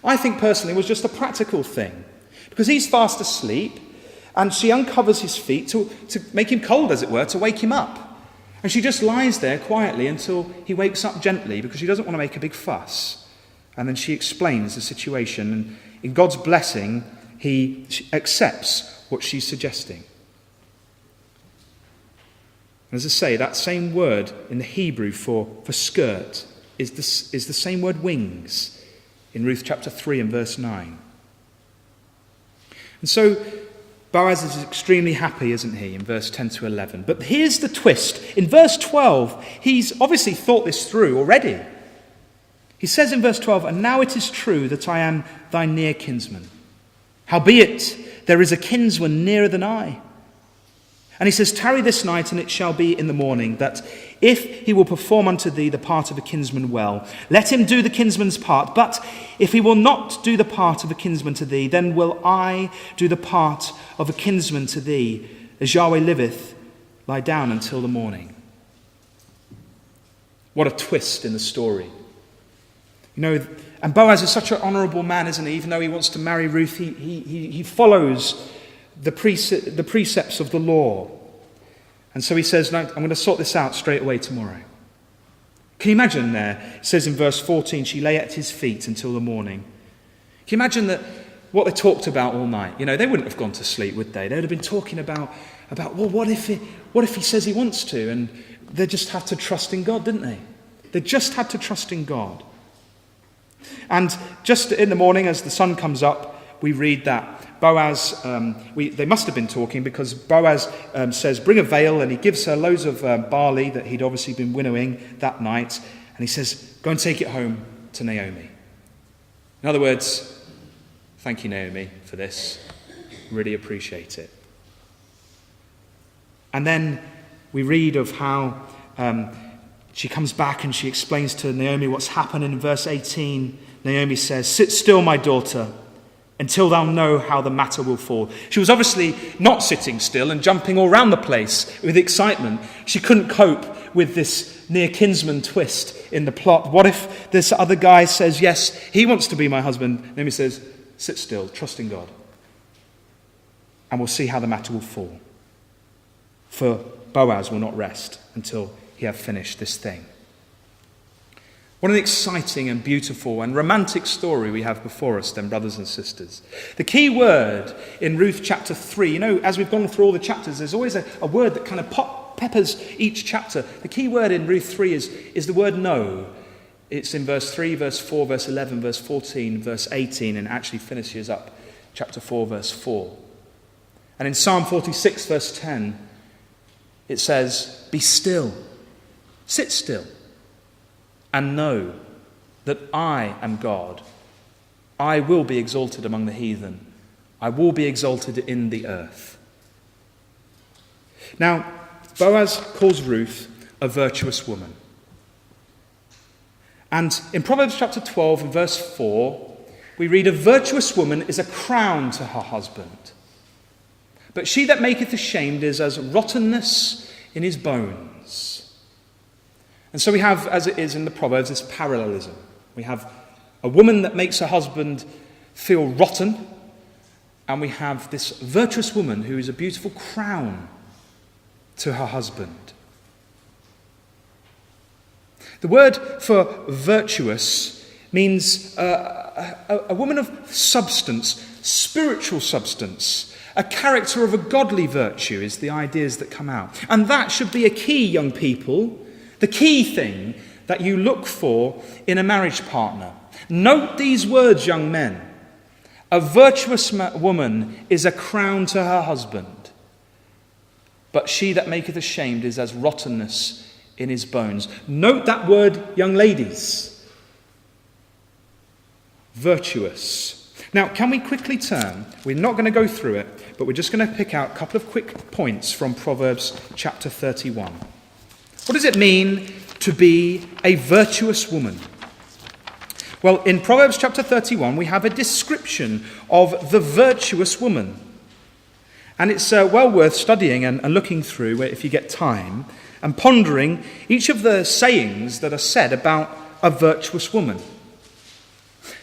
I think personally was just a practical thing. Because he's fast asleep, and she uncovers his feet to make him cold, as it were, to wake him up. And she just lies there quietly until he wakes up gently, because she doesn't want to make a big fuss. And then she explains the situation, and in God's blessing, he accepts what she's suggesting. And as I say, that same word in the Hebrew for skirt is the same word wings in Ruth chapter 3 and verse 9. And so Boaz is extremely happy, isn't he, in verse 10 to 11. But here's the twist. In verse 12, he's obviously thought this through already. He says in verse 12, "And now it is true that I am thy near kinsman. Howbeit, there is a kinsman nearer than I." And he says, "Tarry this night, and it shall be in the morning, that if he will perform unto thee the part of a kinsman well, let him do the kinsman's part. But if he will not do the part of a kinsman to thee, then will I do the part of a kinsman to thee. As Yahweh liveth, lie down until the morning." What a twist in the story. You know, and Boaz is such an honourable man, isn't he? Even though he wants to marry Ruth, he follows the precepts of the law. And so he says, "No, I'm going to sort this out straight away tomorrow." Can you imagine there? It says in verse 14, "She lay at his feet until the morning." Can you imagine that what they talked about all night? You know, they wouldn't have gone to sleep, would they? They would have been talking about well, what if he says he wants to? And they just had to trust in God, didn't they? They just had to trust in God. And just in the morning, as the sun comes up, we read that Boaz, they must have been talking, because Boaz says, "Bring a veil," and he gives her loads of barley that he'd obviously been winnowing that night. And he says, "Go and take it home to Naomi." In other words, "Thank you, Naomi, for this. Really appreciate it." And then we read of how she comes back and she explains to Naomi what's happened. In verse 18, Naomi says, "Sit still, my daughter, until thou know how the matter will fall." She was obviously not sitting still and jumping all around the place with excitement. She couldn't cope with this near kinsman twist in the plot. What if this other guy says, "Yes, he wants to be my husband"? Naomi says, "Sit still, trust in God, and we'll see how the matter will fall. For Boaz will not rest until he have finished this thing." What an exciting and beautiful and romantic story we have before us then, brothers and sisters. The key word in Ruth chapter 3, you know, as we've gone through all the chapters, there's always a word that kind of peppers each chapter. The key word in Ruth 3 is the word "no." It's in verse 3, verse 4, verse 11, verse 14, verse 18, and actually finishes up chapter 4, verse 4. And in Psalm 46, verse 10, it says, "Be still, sit still, and know that I am God. I will be exalted among the heathen. I will be exalted in the earth." Now, Boaz calls Ruth a virtuous woman. And in Proverbs chapter 12 and verse 4, we read, "A virtuous woman is a crown to her husband. But she that maketh ashamed is as rottenness in his bones." And so we have, as it is in the Proverbs, this parallelism. We have a woman that makes her husband feel rotten, and we have this virtuous woman who is a beautiful crown to her husband. The word for virtuous means a woman of substance, spiritual substance. A character of a godly virtue is the ideas that come out. And that should be a key, young people, the key thing that you look for in a marriage partner. Note these words, young men. A virtuous woman is a crown to her husband, but she that maketh ashamed is as rottenness in his bones. Note that word, young ladies. Virtuous. Now, can we quickly turn? We're not going to go through it, but we're just going to pick out a couple of quick points from Proverbs chapter 31. What does it mean to be a virtuous woman? Well, in Proverbs chapter 31, we have a description of the virtuous woman. And it's well worth studying and looking through if you get time, and pondering each of the sayings that are said about a virtuous woman.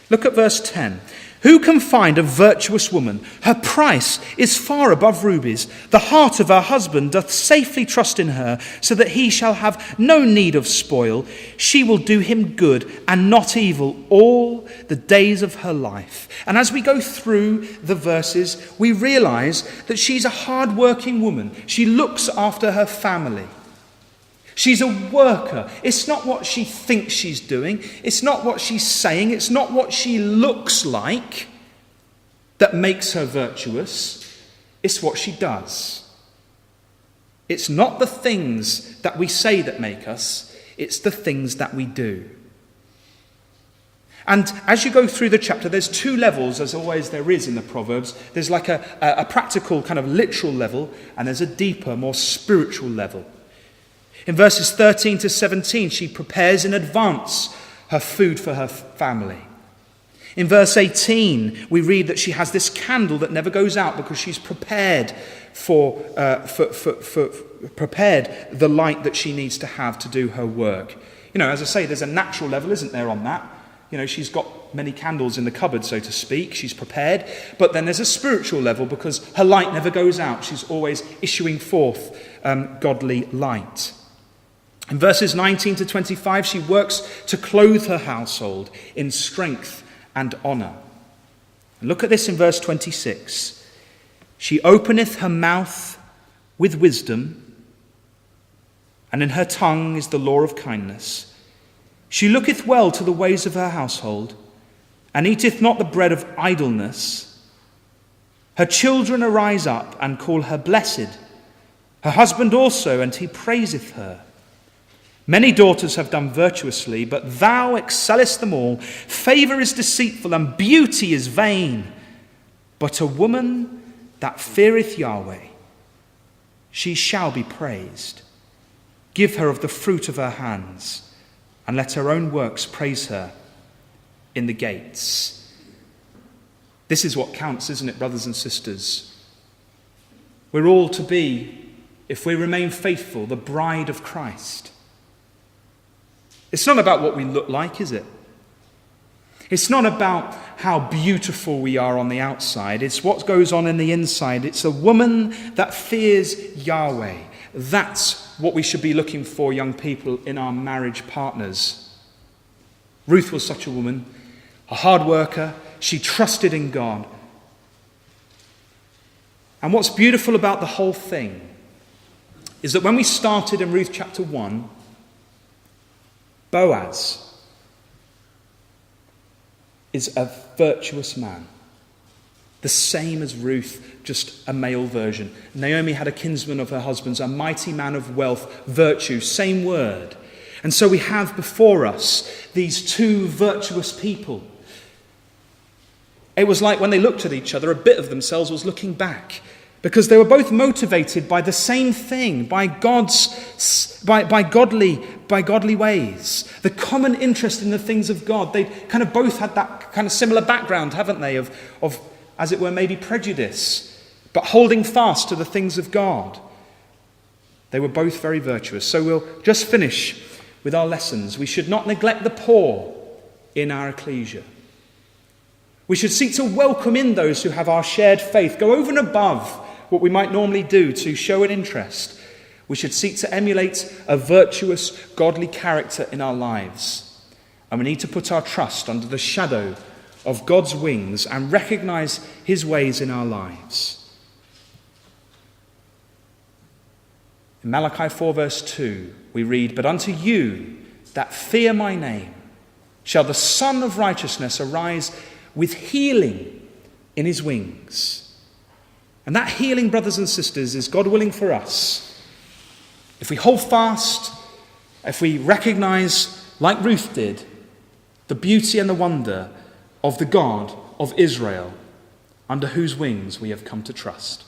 Look at verse 10. "Who can find a virtuous woman? Her price is far above rubies. The heart of her husband doth safely trust in her, so that he shall have no need of spoil. She will do him good and not evil all the days of her life." And as we go through the verses, we realize that she's a hard-working woman. She looks after her family. She's a worker. It's not what she thinks she's doing. It's not what she's saying. It's not what she looks like that makes her virtuous. It's what she does. It's not the things that we say that make us. It's the things that we do. And as you go through the chapter, there's two levels, as always there is in the Proverbs. There's like a practical kind of literal level, and there's a deeper, more spiritual level. In verses 13 to 17, she prepares in advance her food for her family. In verse 18, we read that she has this candle that never goes out because she's prepared prepared the light that she needs to have to do her work. As I say, there's a natural level, isn't there, on that? She's got many candles in the cupboard, so to speak. She's prepared. But then there's a spiritual level because her light never goes out. She's always issuing forth godly light. In verses 19 to 25, she works to clothe her household in strength and honour. Look at this in verse 26. She openeth her mouth with wisdom, and in her tongue is the law of kindness. She looketh well to the ways of her household, and eateth not the bread of idleness. Her children arise up and call her blessed, her husband also, and he praiseth her. Many daughters have done virtuously, but thou excellest them all. Favour is deceitful, and beauty is vain. But a woman that feareth Yahweh, she shall be praised. Give her of the fruit of her hands, and let her own works praise her in the gates. This is what counts, isn't it, brothers and sisters? We're all to be, if we remain faithful, the bride of Christ. It's not about what we look like, is it? It's not about how beautiful we are on the outside. It's what goes on in the inside. It's a woman that fears Yahweh. That's what we should be looking for, young people, in our marriage partners. Ruth was such a woman, a hard worker. She trusted in God. And what's beautiful about the whole thing is that when we started in Ruth chapter 1, Boaz is a virtuous man, the same as Ruth, just a male version. Naomi had a kinsman of her husband's, a mighty man of wealth, virtue, same word. And so we have before us these two virtuous people. It was like when they looked at each other, a bit of themselves was looking back, because they were both motivated by the same thing, by godly ways, the common interest in the things of God. They kind of both had that kind of similar background, haven't they, of as it were, maybe prejudice, but holding fast to the things of God. They were both very virtuous. So we'll just finish with our lessons. We should not neglect the poor in our ecclesia. We should seek to welcome in those who have our shared faith, go over and above what we might normally do to show an interest. We should seek to emulate a virtuous, godly character in our lives. And we need to put our trust under the shadow of God's wings and recognize his ways in our lives. In Malachi 4 verse 2, we read, "But unto you that fear my name shall the Son of Righteousness arise with healing in his wings." And that healing, brothers and sisters, is God willing for us. If we hold fast, if we recognize, like Ruth did, the beauty and the wonder of the God of Israel, under whose wings we have come to trust.